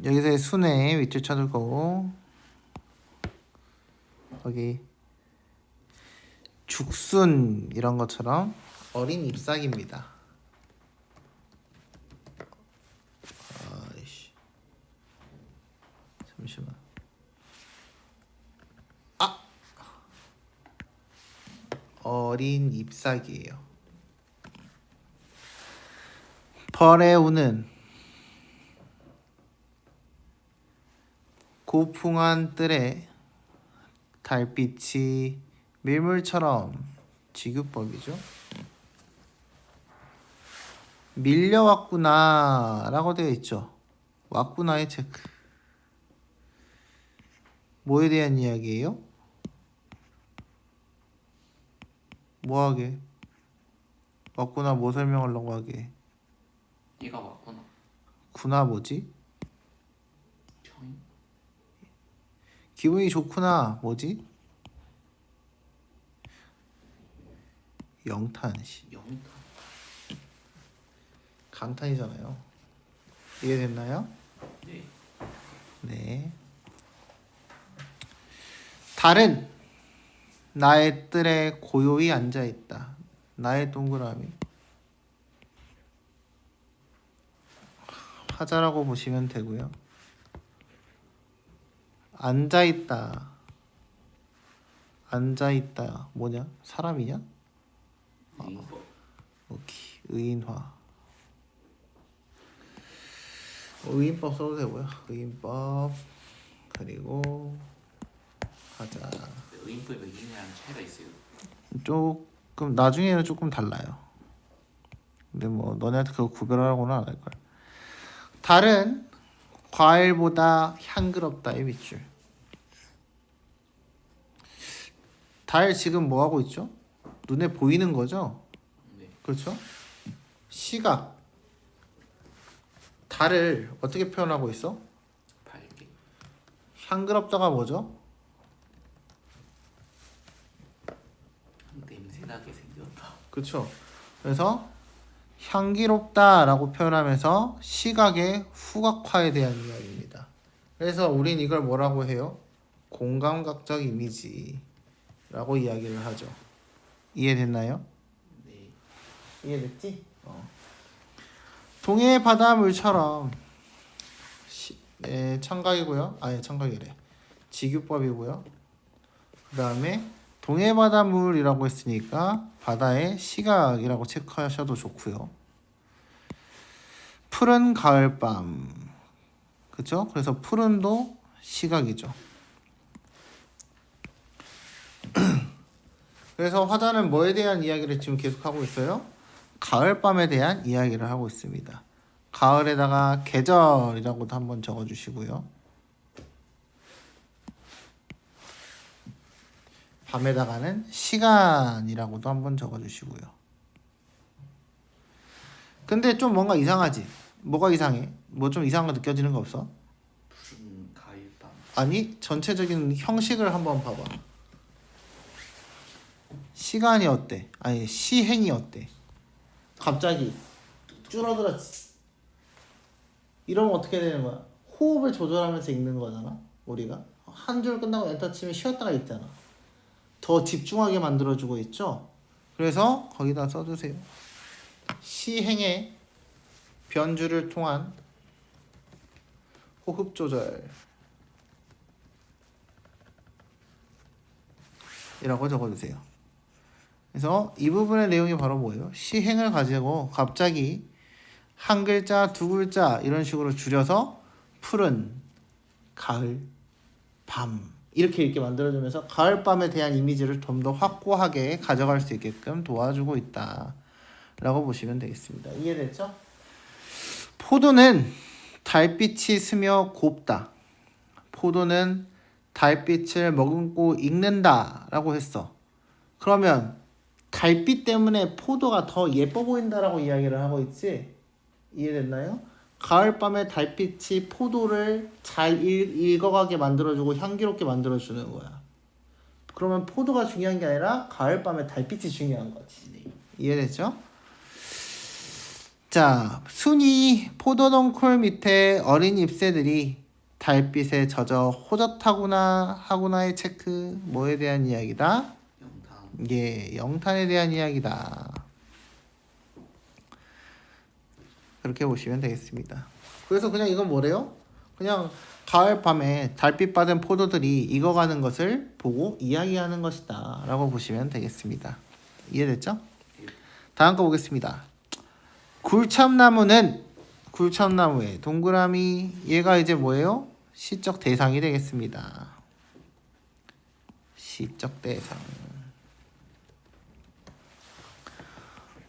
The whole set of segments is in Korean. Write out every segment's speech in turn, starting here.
여기서의 순의 위치를 찾을 거고 여기 죽순 이런 것처럼 어린 잎사귀입니다. 아이씨. 잠시만. 아! 어린 잎사귀예요. 벌의 우는 고풍한 뜰에 달빛이 밀물처럼 지규법이죠. 밀려왔구나 라고 되어 있죠. 왔구나의 체크. 뭐에 대한 이야기예요? 뭐하게? 왔구나 뭐 설명하려고 하게? 얘가 왔구나. 구나 뭐지? 형이? 기분이 좋구나 뭐지? 영탄시 영탄. 감탄이잖아요. 이해됐나요? 네. 네. 달은 나의 뜰에 고요히 앉아있다. 나의 동그라미. 화자라고 보시면 되고요. 앉아있다. 앉아있다. 뭐냐? 사람이냐? 의인법. 오케이. 의인화. 의인법 써도 되고요. 의인법. 그리고 화자. 의인법과 의인이랑 차이가 있어요. 조금 나중에는 조금 달라요. 근데 뭐 너네한테 그거 구별하라고는 안 할 거야. 달은 과일보다 향그럽다의 밑줄. 달 지금 뭐 하고 있죠? 눈에 보이는 거죠? 네. 그렇죠? 시각. 달을 어떻게 표현하고 있어? 밝게. 향그럽다가 뭐죠? 냄새나게 생겼다. 그렇죠? 그래서 향기롭다라고 표현하면서 시각의 후각화에 대한 이야기입니다. 그래서 우린 이걸 뭐라고 해요? 공감각적 이미지라고 이야기를 하죠. 이해됐나요? 네. 이해됐지? 동해 바닷물처럼 청각이고요. 아니 청각이래. 지규법이고요. 그 다음에 동해 바닷물이라고 했으니까 바다의 시각이라고 체크하셔도 좋고요. 푸른 가을밤. 그쵸? 그래서 푸른도 시각이죠. 그래서 화자는 뭐에 대한 이야기를 지금 계속하고 있어요? 가을밤에 대한 이야기를 하고 있습니다. 가을에다가 계절이라고도 한번 적어주시고요. 밤에다가는 시간이라고도 한번 적어주시고요. 근데 좀 뭔가 이상하지? 뭐가 이상해? 뭐 좀 이상한 거 느껴지는 거 없어? 푸른 가을밤. 아니 전체적인 형식을 한번 봐봐. 시간이 어때? 아니 시행이 어때? 갑자기 줄어들었지. 이러면 어떻게 되는 거야? 호흡을 조절하면서 읽는 거잖아. 우리가 한 줄 끝나고 엔터 치면 쉬었다가 있잖아. 더 집중하게 만들어주고 있죠. 그래서 거기다 써주세요. 시행의 변주를 통한 호흡 조절 이라고 적어주세요. 그래서 이 부분의 내용이 바로 뭐예요? 시행을 가지고 갑자기 한 글자, 두 글자 이런 식으로 줄여서 푸른, 가을, 밤 이렇게 읽게 만들어주면서 가을밤에 대한 이미지를 좀 더 확고하게 가져갈 수 있게끔 도와주고 있다 라고 보시면 되겠습니다. 이해됐죠? 포도는 달빛이 스며 곱다. 포도는 달빛을 머금고 익는다 라고 했어. 그러면 달빛 때문에 포도가 더 예뻐 보인다라고 이야기를 하고 있지? 이해됐나요? 가을밤에 달빛이 포도를 잘 익어가게 만들어주고 향기롭게 만들어주는 거야. 그러면 포도가 중요한 게 아니라 가을밤에 달빛이 중요한 거지. 이해됐죠? 자, 순이 포도동쿨 밑에 어린 잎새들이 달빛에 젖어 호젓하구나 하구나의 체크. 뭐에 대한 이야기다? 영탄. 예, 영탄에 대한 이야기다. 그렇게 보시면 되겠습니다. 그래서 그냥 이건 뭐래요? 그냥 가을 밤에 달빛 받은 포도들이 익어가는 것을 보고 이야기하는 것이다 라고 보시면 되겠습니다. 이해됐죠? 다음 거 보겠습니다. 굴참나무는 굴참나무의 동그라미 얘가 이제 뭐예요? 시적 대상이 되겠습니다. 시적 대상.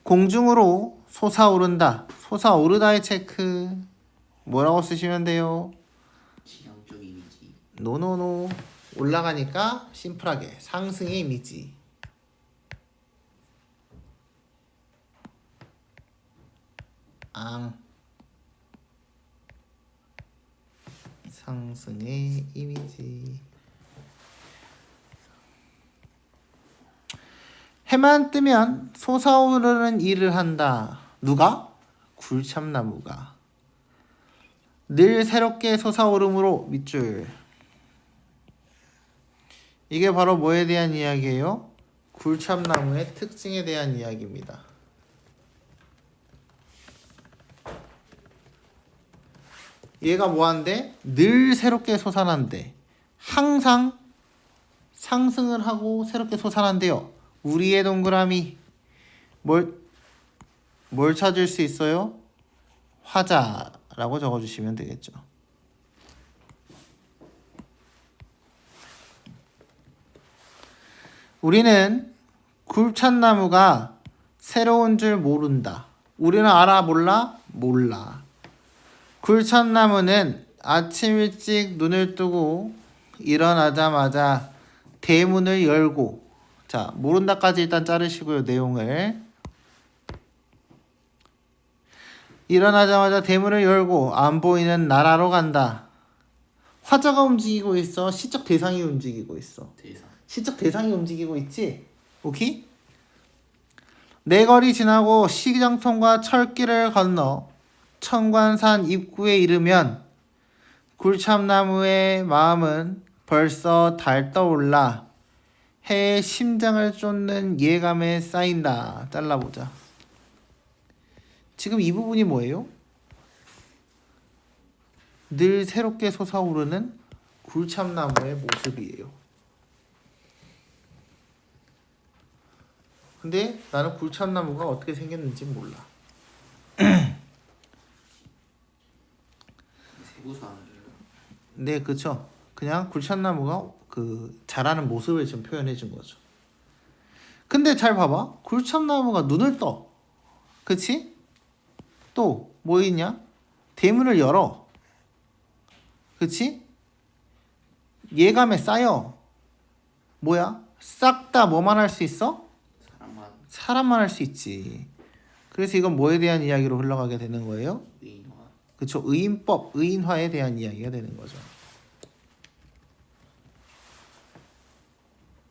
공중으로 솟아오른다. 솟아오르다의 체크. 뭐라고 쓰시면 돼요? 지향적 이미지. 노노노. 올라가니까 심플하게 상승의 이미지. 상승의 이미지. 해만 뜨면 솟아오르는 일을 한다. 누가? 굴참나무가. 늘 새롭게 솟아오르므로 밑줄. 이게 바로 뭐에 대한 이야기예요? 굴참나무의 특징에 대한 이야기입니다. 얘가 뭐한데? 늘 새롭게 솟아난대. 항상 상승을 하고 새롭게 솟아난대요. 우리의 동그라미 뭘 찾을 수 있어요? 화자라고 적어주시면 되겠죠. 우리는 굴참나무가 새로운 줄 모른다. 우리는 알아 몰라? 몰라. 굴참나무는 아침 일찍 눈을 뜨고 일어나자마자 대문을 열고, 자, 모른다까지 일단 자르시고요, 내용을. 일어나자마자 대문을 열고 안 보이는 나라로 간다. 화자가 움직이고 있어? 시적 대상이 움직이고 있어? 대상. 시적 대상이 움직이고 있지? 오케이? 내 거리 지나고 시장통과 철길을 건너 청관산 입구에 이르면 굴참나무의 마음은 벌써 달떠올라 해의 심장을 쫓는 예감에 쌓인다. 잘라보자. 지금 이 부분이 뭐예요? 늘 새롭게 솟아오르는 굴참나무의 모습이에요. 근데 나는 굴참나무가 어떻게 생겼는지 몰라. 세부사를. 네, 그쵸. 그냥 굴참나무가 그 자라는 모습을 좀 표현해 준 거죠. 근데 잘 봐봐. 굴참나무가 눈을 떠. 그치? 또 뭐 있냐? 대문을 열어. 그치? 예감에 쌓여. 뭐야? 싹 다 뭐만 할 수 있어? 사람만. 사람만 할 수 있지. 그래서 이건 뭐에 대한 이야기로 흘러가게 되는 거예요? 의인화. 그쵸. 의인법, 의인화에 대한 이야기가 되는 거죠.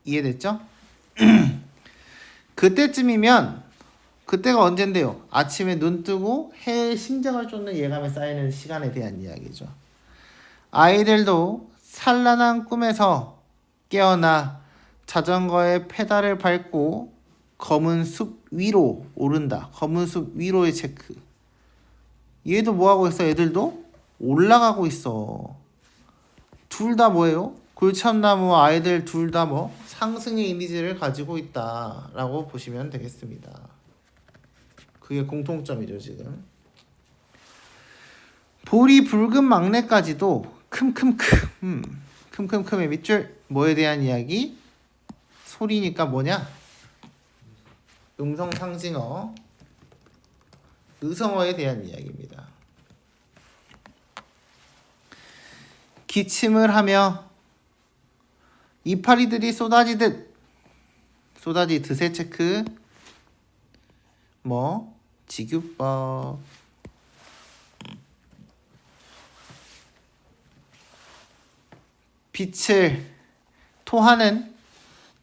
이해됐죠? 그때쯤이면, 그때가 언젠데요? 아침에 눈 뜨고 해의 심장을 쫓는 예감에 쌓이는 시간에 대한 이야기죠. 아이들도 산란한 꿈에서 깨어나 자전거의 페달을 밟고 검은 숲 위로 오른다. 검은 숲 위로의 체크. 얘도 뭐하고 있어? 애들도 올라가고 있어. 둘 다 뭐예요? 굴참나무와 아이들 둘 다 뭐 상승의 이미지를 가지고 있다라고 보시면 되겠습니다. 그게 공통점이죠 지금. 볼이 붉은 막내까지도 큼큼큼의 밑줄. 뭐에 대한 이야기? 소리니까 뭐냐? 음성상징어, 의성어에 대한 이야기입니다. 기침을 하며 이파리들이 쏟아지듯의 체크. 뭐 지규법. 빛을 토하는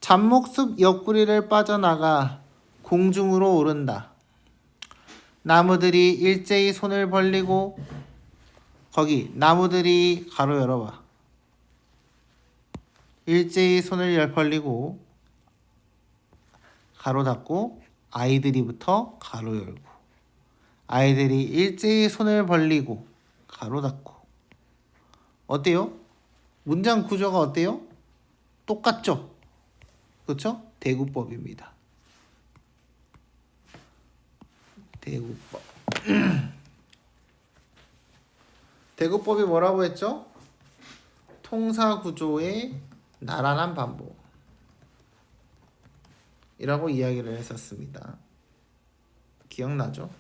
잡목숲 옆구리를 빠져나가 공중으로 오른다. 나무들이 일제히 손을 벌리고 거기 나무들이 가로 열어봐. 일제히 손을 벌리고 가로 닫고 아이들이부터 가로 열고 아이들이 일제히 손을 벌리고 가로 닫고 어때요? 문장 구조가 어때요? 똑같죠? 그렇죠? 대구법입니다. 대구법. 대구법이 뭐라고 했죠? 통사 구조의 나란한 반복 이라고 이야기를 했었습니다. 기억나죠?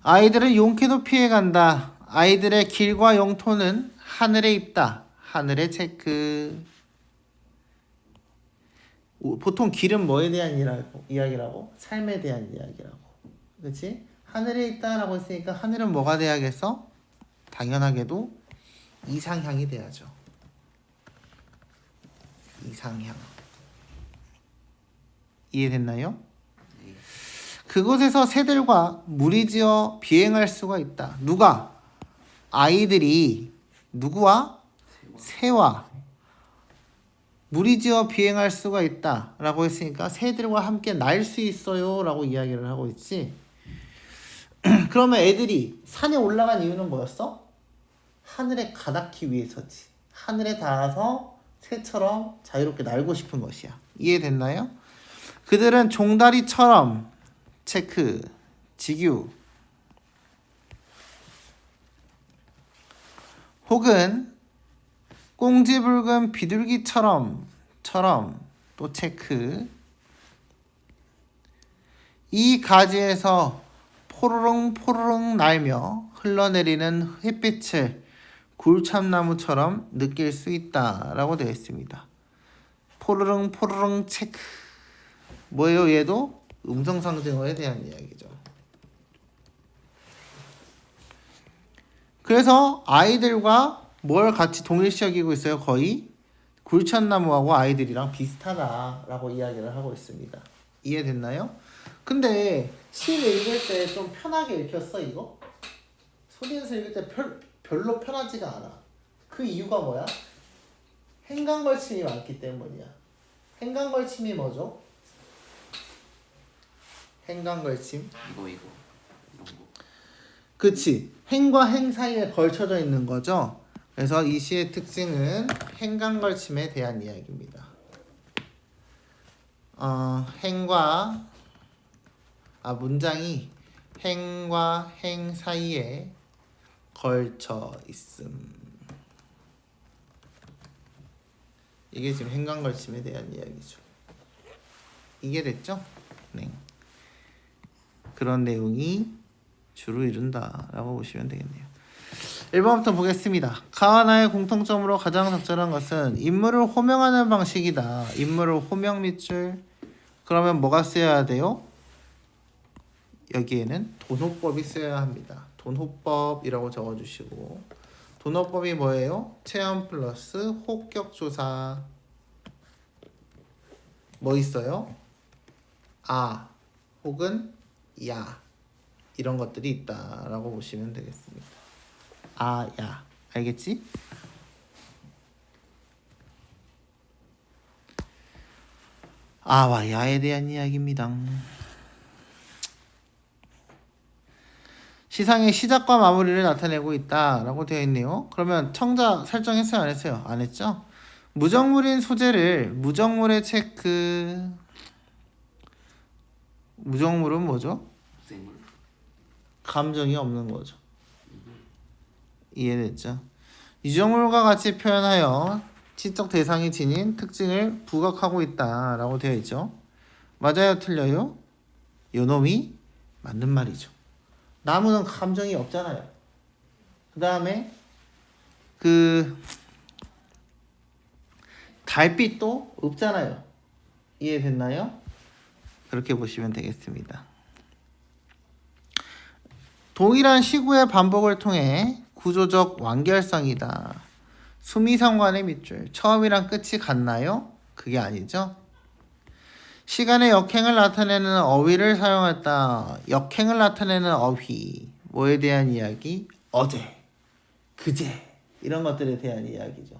아이들은 용케도 피해간다. 아이들의 길과 영토는 하늘에 있다. 하늘에 체크. 보통 길은 뭐에 대한 이야기라고? 삶에 대한 이야기라고. 그렇지? 하늘에 있다라고 했으니까 하늘은 뭐가 돼야겠어? 당연하게도 이상향이 돼야죠. 이상향. 이해됐나요? 네. 그곳에서 새들과 무리지어 비행할 수가 있다. 누가? 아이들이 누구와? 새와 무리지어 비행할 수가 있다 라고 했으니까 새들과 함께 날 수 있어요 라고 이야기를 하고 있지. 그러면 애들이 산에 올라간 이유는 뭐였어? 하늘에 가닿기 위해서지. 하늘에 닿아서 새처럼 자유롭게 날고 싶은 것이야. 이해됐나요? 그들은 종다리처럼 체크, 지규 혹은 꽁지붉은 비둘기처럼 또 체크 이 가지에서 포르릉 날며 흘러내리는 햇빛을 굴참나무처럼 느낄 수 있다라고 되어 있습니다. 포르릉 체크 뭐예요? 얘도 음성상징어에 대한 이야기죠. 그래서 아이들과 뭘 같이 동일시 여기고 있어요? 거의 굴참나무하고 아이들이랑 비슷하다라고 이야기를 하고 있습니다. 이해됐나요? 근데 시 읽을 때 좀 편하게 읽혔어 이거? 소리에서 읽을 때 별로 편하지가 않아. 그 이유가 뭐야? 행간걸침이 많기 때문이야. 행간걸침이 뭐죠? 행간걸침? 이거 이런 거. 그치. 행과 행 사이에 걸쳐져 있는 거죠. 그래서 이 시의 특징은 행간걸침에 대한 이야기입니다. 문장이 행과 행 사이에 걸쳐 있음. 이게 지금 행간걸침에 대한 이야기죠. 이게 됐죠? 네. 그런 내용이 주로 이룬다라고 보시면 되겠네요. 1번부터 보겠습니다. 가하나의 공통점으로 가장 적절한 것은 인물을 호명하는 방식이다. 인물을 호명 밑줄. 그러면 뭐가 쓰여야 돼요? 여기에는 돈호법이 쓰여야 합니다. 돈호법이라고 적어주시고 돈호법이 뭐예요? 체험 플러스 호격조사. 뭐 있어요? 아 혹은 야 이런 것들이 있다라고 보시면 되겠습니다. 아, 야 알겠지? 아와 야에 대한 이야기입니다. 시상의 시작과 마무리를 나타내고 있다라고 되어 있네요. 그러면 청자 설정했어요? 안 했어요? 안 했죠? 무정물인 소재를 무정물에 체크. 무정물은 뭐죠? 생물. 감정이 없는 거죠. 이해됐죠? 유정물과 같이 표현하여 시적 대상이 지닌 특징을 부각하고 있다라고 되어 있죠. 맞아요? 틀려요? 요놈이 맞는 말이죠. 나무는 감정이 없잖아요. 그 다음에 달빛도 없잖아요. 이해됐나요? 그렇게 보시면 되겠습니다. 동일한 시구의 반복을 통해 구조적 완결성이다. 수미상관의 밑줄. 처음이랑 끝이 같나요? 그게 아니죠. 시간의 역행을 나타내는 어휘를 사용했다. 역행을 나타내는 어휘. 뭐에 대한 이야기? 어제, 그제 이런 것들에 대한 이야기죠.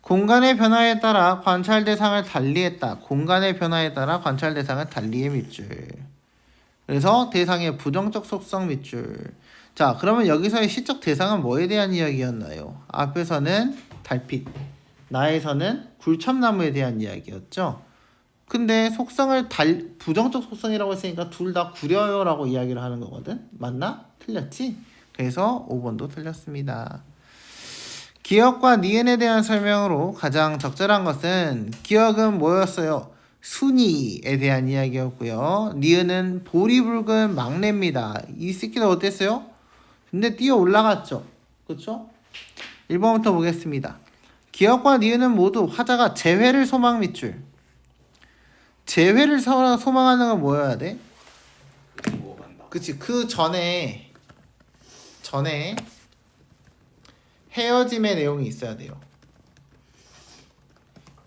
공간의 변화에 따라 관찰 대상을 달리했다. 공간의 변화에 따라 관찰 대상을 달리의 밑줄. 그래서 대상의 부정적 속성 밑줄. 자, 그러면 여기서의 시적 대상은 뭐에 대한 이야기였나요? 앞에서는 달빛, 나에서는 굴참나무에 대한 이야기였죠. 근데 속성을 부정적 속성이라고 했으니까 둘 다 구려요 라고 이야기를 하는 거거든. 맞나? 틀렸지? 그래서 5번도 틀렸습니다. 기억과 니은에 대한 설명으로 가장 적절한 것은 기억은 뭐였어요? 순이에 대한 이야기였고요. 니은은 볼이 붉은 막내입니다. 이 새끼는 어땠어요? 근데 뛰어 올라갔죠. 그렇죠? 1번부터 보겠습니다. 기억과 니은은 모두 화자가 재회를 소망 밑줄. 재회를 소망하는 건 뭐여야 돼? 그치. 그 전에 헤어짐의 내용이 있어야 돼요.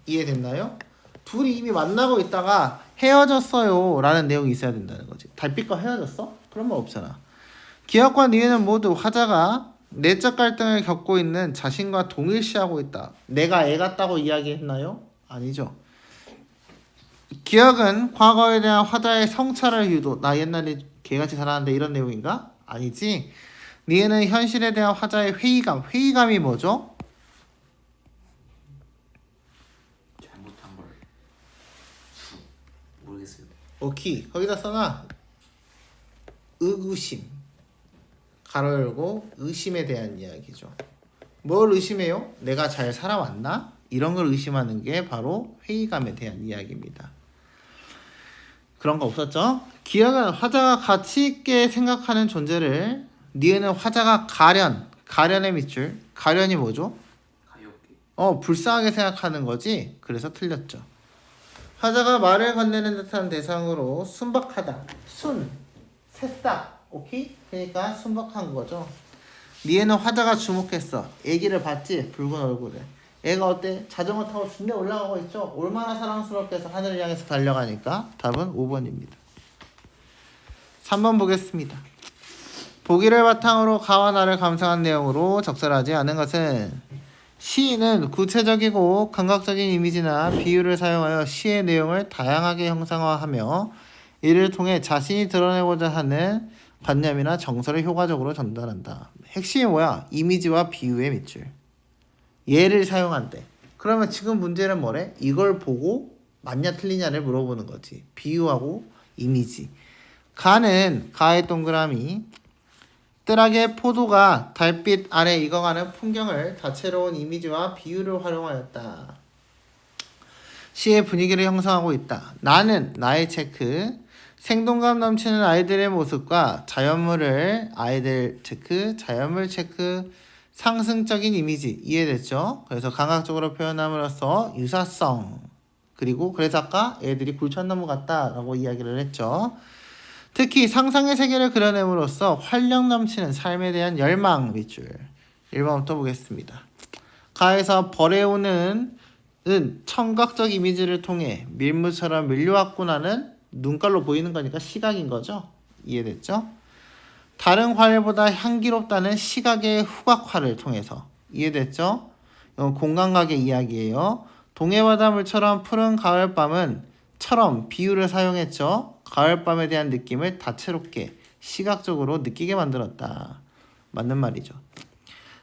이해됐나요? 둘이 이미 만나고 있다가 헤어졌어요 라는 내용이 있어야 된다는 거지. 달빛과 헤어졌어? 그런 말 없잖아. 기억과 니은은 모두 화자가 내적 갈등을 겪고 있는 자신과 동일시하고 있다. 내가 애 같다고 이야기했나요? 아니죠. 기억은 과거에 대한 화자의 성찰을 유도. 나 옛날에 개같이 살았는데 이런 내용인가? 아니지. 니은은 현실에 대한 화자의 회의감. 회의감이 뭐죠? 잘못한 걸 모르겠어요. 오케이. 거기다 써놔. 의구심. 가로 열고 의심에 대한 이야기죠. 뭘 의심해요? 내가 잘 살아왔나? 이런 걸 의심하는 게 바로 회의감에 대한 이야기입니다. 그런 거 없었죠? 기억은 화자가 가치 있게 생각하는 존재를, 니은은 화자가 가련의 밑줄. 가련이 뭐죠? 가엾게. 불쌍하게 생각하는 거지. 그래서 틀렸죠. 화자가 말을 건네는 듯한 대상으로 순박하다. 새싹. 오케이? 그러니까 순박한 거죠. 니은은 화자가 주목했어. 애기를 봤지? 붉은 얼굴에. 애가 어때? 자전거 타고 준대 올라가고 있죠? 얼마나 사랑스럽게 해서 하늘을 향해서 달려가니까 답은 5번입니다. 3번 보겠습니다. 보기를 바탕으로 가와 나를 감상한 내용으로 적절하지 않은 것은 시인은 구체적이고 감각적인 이미지나 비유를 사용하여 시의 내용을 다양하게 형상화하며 이를 통해 자신이 드러내고자 하는 관념이나 정서를 효과적으로 전달한다. 핵심이 뭐야? 이미지와 비유의 밑줄. 예를 사용한대. 그러면 지금 문제는 뭐래? 이걸 보고 맞냐 틀리냐를 물어보는 거지. 비유하고 이미지. 가의 동그라미. 뜰하게 포도가 달빛 아래 익어가는 풍경을 다채로운 이미지와 비유를 활용하였다. 시의 분위기를 형성하고 있다. 나의 체크. 생동감 넘치는 아이들의 모습과 자연물 체크, 상승적인 이미지. 이해됐죠? 그래서 감각적으로 표현함으로써 유사성. 그래서 아까 애들이 굴천나무 같다라고 이야기를 했죠. 특히 상상의 세계를 그려냄으로써 활력 넘치는 삶에 대한 열망 밑줄. 1번부터 보겠습니다. 가에서 벌해오는 청각적 이미지를 통해 밀물처럼 밀려왔고 나는 눈깔로 보이는 거니까 시각인 거죠. 이해됐죠? 다른 과일보다 향기롭다는 시각의 후각화를 통해서. 이해됐죠? 이건 공감각의 이야기예요. 동해바다물처럼 푸른 가을밤은 처럼 비유를 사용했죠. 가을밤에 대한 느낌을 다채롭게 시각적으로 느끼게 만들었다. 맞는 말이죠.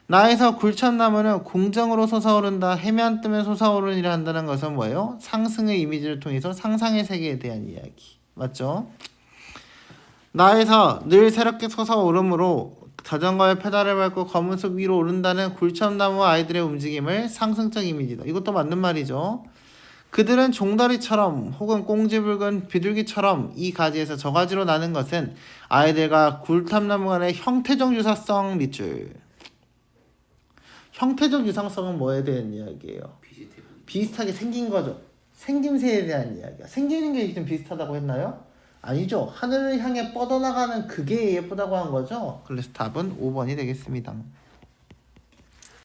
나에서 굴참나무는 공정으로 솟아오른다. 해면 뜨면 솟아오르니라 한다는 것은 뭐예요? 상승의 이미지를 통해서 상상의 세계에 대한 이야기. 맞죠? 나에서 늘 새롭게 솟아오르므로 자전거에 페달을 밟고 검은 숲 위로 오른다는 굴참나무 아이들의 움직임을 상승적 이미지다. 이것도 맞는 말이죠. 그들은 종다리처럼 혹은 꽁지붉은 비둘기처럼 이 가지에서 저 가지로 나는 것은 아이들과 굴참나무 간의 형태적 유사성 밑줄. 형태적 유사성은 뭐에 대한 이야기예요? 비슷하게 생긴 거죠. 생김새에 대한 이야기야. 생기는 게 좀 비슷하다고 했나요? 아니죠. 하늘을 향해 뻗어나가는 그게 예쁘다고 한 거죠. 그래서 답은 5번이 되겠습니다.